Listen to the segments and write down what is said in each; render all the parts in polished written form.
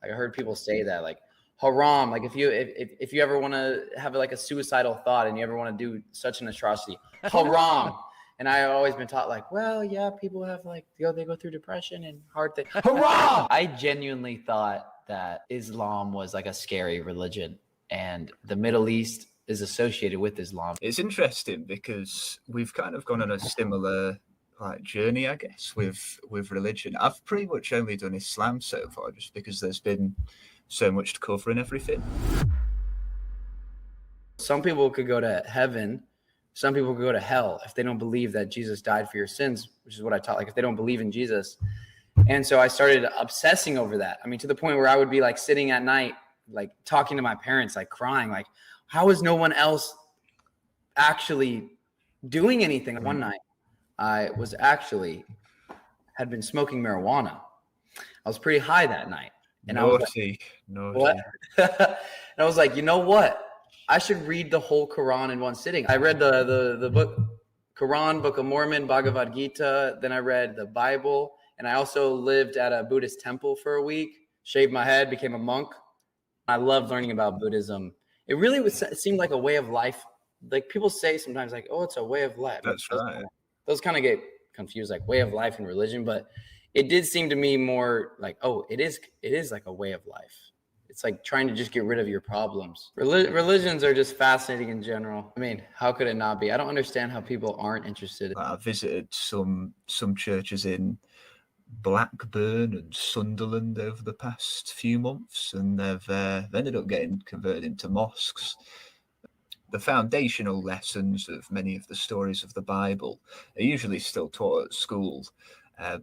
Like I heard people say that, like haram. Like if you ever want to have like a suicidal thought and you ever want to do such an atrocity, haram. And I've always been taught like, well, yeah, people have like, they go through depression and hard things. Haram! I genuinely thought that Islam was like a scary religion and the Middle East is associated with Islam. It's interesting because we've kind of gone on a similar like journey, I guess, with religion. I've pretty much only done Islam so far just because there's been so much to cover and everything. Some people could go to heaven. Some people could go to hell if they don't believe that Jesus died for your sins, which is what I taught. Like if they don't believe in Jesus. And so I started obsessing over that. I mean, to the point where I would be like sitting at night, like talking to my parents, like crying, like, how is no one else actually doing anything? One night I was had been smoking marijuana. I was pretty high that night. And naughty. What? And I was like, you know what? I should read the whole Quran in one sitting. I read the book, Quran, Book of Mormon, Bhagavad Gita. Then I read the Bible. And I also lived at a Buddhist temple for a week, shaved my head, became a monk. I loved learning about Buddhism. It really it seemed like a way of life. Like people say sometimes like, oh, it's a way of life. That's right. Those kind of get confused, like way of life and religion. But it did seem to me more like, oh, it is like a way of life. It's like trying to just get rid of your problems. Religions are just fascinating in general. I mean, how could it not be? I don't understand how people aren't interested. I visited some churches in Blackburn and Sunderland over the past few months, and they've ended up getting converted into mosques. The foundational lessons of many of the stories of the Bible are usually still taught at school,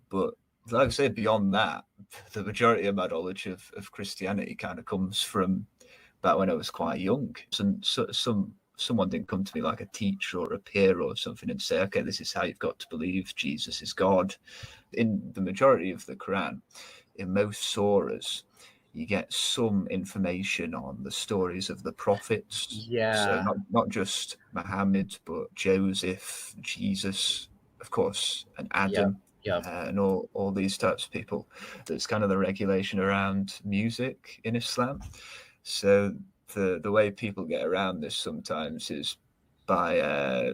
but like I say, beyond that, the majority of my knowledge of Christianity kind of comes from back when I was quite young. And someone didn't come to me like a teacher or a peer or something and say, okay, this is how you've got to believe Jesus is God. In the majority of the Quran, in most surahs, you get some information on the stories of the prophets. Yeah. So not just Muhammad, but Joseph, Jesus, of course, and Adam. Yep. Yep. And all these types of people. There's kind of the regulation around music in Islam. So the way people get around this sometimes is by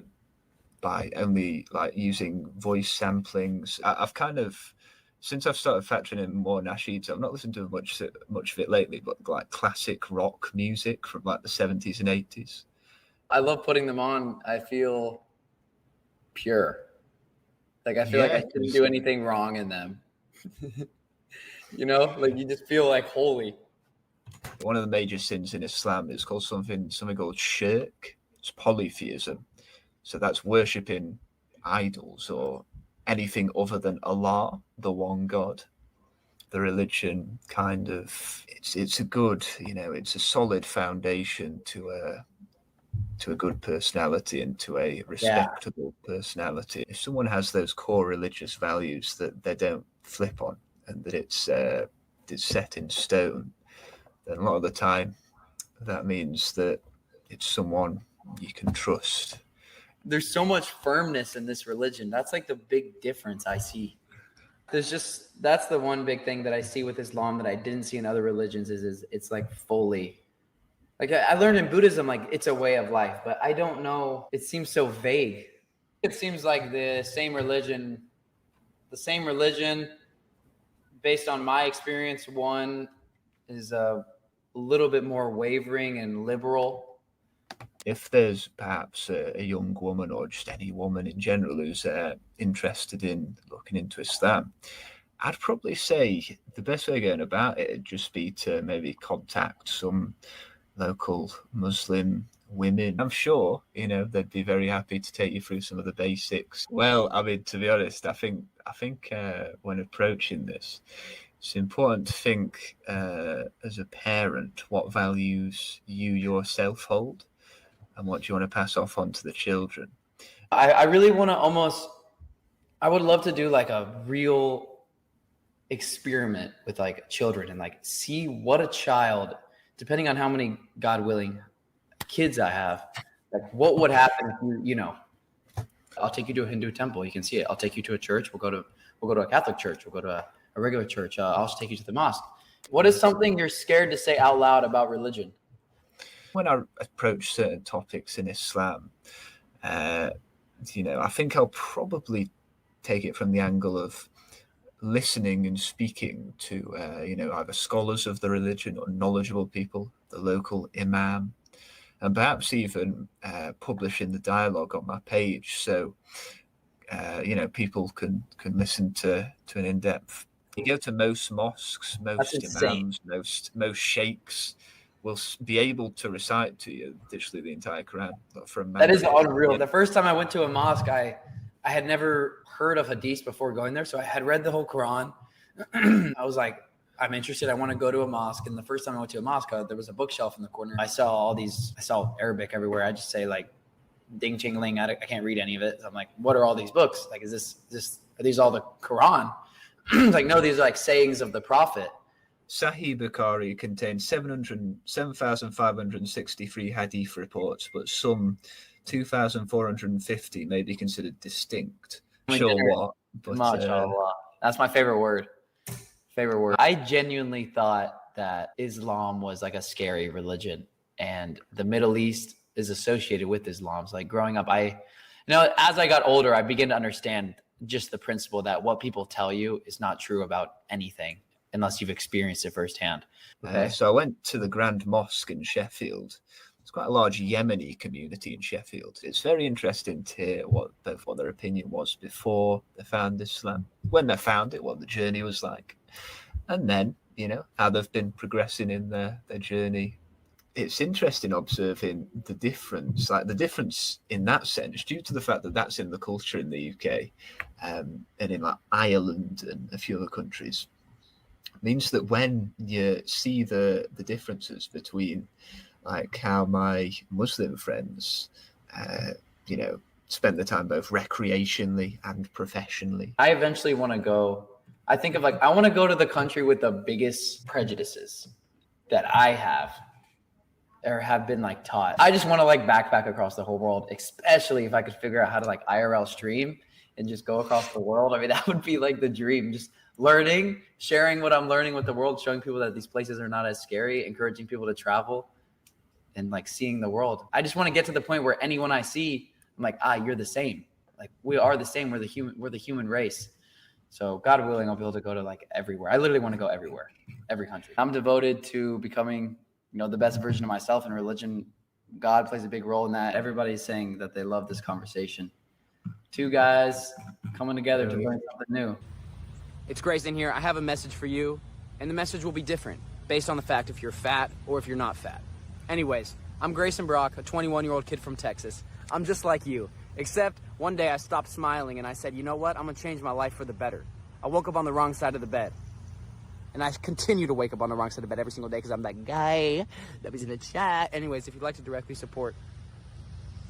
only like using voice samplings. I've kind of, since I've started factoring in more nasheeds, I've not listened to much of it lately, but like classic rock music from like the 70s and 80s. I love putting them on. I feel pure. Like I feel like I didn't do anything wrong in them. You know, like you just feel like holy. One of the major sins in Islam is called something called shirk. It's polytheism. So that's worshipping idols or anything other than Allah, the one God. The religion kind of, it's a good, it's a solid foundation to a good personality and to a respectable personality. If someone has those core religious values that they don't flip on and that it's set in stone, then a lot of the time that means that it's someone you can trust. There's so much firmness in this religion. That's like the big difference I see. That's the one big thing that I see with Islam that I didn't see in other religions is it's like fully. Like I learned in Buddhism, like it's a way of life, but I don't know. It seems so vague. It seems like the same religion based on my experience, one is a little bit more wavering and liberal. If there's perhaps a young woman or just any woman in general who's interested in looking into Islam, I'd probably say the best way of going about it would just be to maybe contact some local Muslim women. I'm sure, they'd be very happy to take you through some of the basics. Well, I mean, to be honest, I think when approaching this, it's important to think as a parent what values you yourself hold and what you want to pass off onto the children. I really want to I would love to do like a real experiment with like children and like see what a child, depending on how many, God willing, kids I have, like what would happen if I'll take you to a Hindu temple. You can see it. I'll take you to a church. We'll go to a Catholic church. We'll go to a regular church. I'll just take you to the mosque. What is something you're scared to say out loud about religion? When I approach certain topics in Islam, I think I'll probably take it from the angle of listening and speaking to, either scholars of the religion or knowledgeable people, the local imam, and perhaps even publishing the dialogue on my page, so people can listen to an in-depth. You go to most mosques, most imams, most sheikhs will be able to recite to you literally the entire Quran. That is unreal. The first time I went to a mosque, I had never heard of hadith before going there, so I had read the whole Quran. I was like, I'm interested. I want to go to a mosque. And the first time I went to a mosque, there was a bookshelf in the corner. I saw Arabic everywhere. I just say like, ding ching ling. I can't read any of it. So I'm like, what are all these books? Like, are these all the Quran? Like, no, these are like sayings of the Prophet. Sahih Bukhari contains 7,563 hadith reports, but some 2,450 may be considered distinct. Sure what? But, that's my favorite word. I genuinely thought that Islam was like a scary religion, and the Middle East is associated with Islam. So like growing up, as I got older, I began to understand just the principle that what people tell you is not true about anything unless you've experienced it firsthand. Okay. So I went to the Grand Mosque in Sheffield. It's quite a large Yemeni community in Sheffield. It's very interesting to hear what their opinion was before they found Islam, when they found it, what the journey was like, and then, how they've been progressing in their journey. It's interesting observing the difference in that sense, due to the fact that that's in the culture in the UK and in like Ireland and a few other countries. It means that when you see the differences between like how my Muslim friends, spend the time both recreationally and professionally. I eventually want to go. I think of I want to go to the country with the biggest prejudices that I have or have been like taught. I just want to like backpack across the whole world, especially if I could figure out how to like IRL stream and just go across the world. I mean, that would be like the dream. Just learning, sharing what I'm learning with the world, showing people that these places are not as scary, encouraging people to travel and like seeing the world. I just want to get to the point where anyone I see, I'm like, you're the same. Like we are the same. We're the human race. So God willing, I'll be able to go to like everywhere. I literally want to go everywhere, every country. I'm devoted to becoming, the best version of myself, and religion. God plays a big role in that. Everybody's saying that they love this conversation. Two guys coming together to learn something new. It's Grayson here. I have a message for you, and the message will be different based on the fact if you're fat or if you're not fat. Anyways, I'm Grayson Brock, a 21-year-old kid from Texas. I'm just like you, except one day I stopped smiling and I said, you know what? I'm gonna change my life for the better. I woke up on the wrong side of the bed. And I continue to wake up on the wrong side of the bed every single day because I'm that guy that was in the chat. Anyways, if you'd like to directly support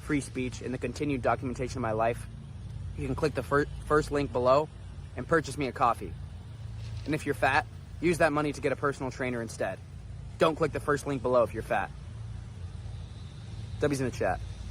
free speech and the continued documentation of my life, you can click the first link below and purchase me a coffee. And if you're fat, use that money to get a personal trainer instead. Don't click the first link below if you're fat. W's in the chat.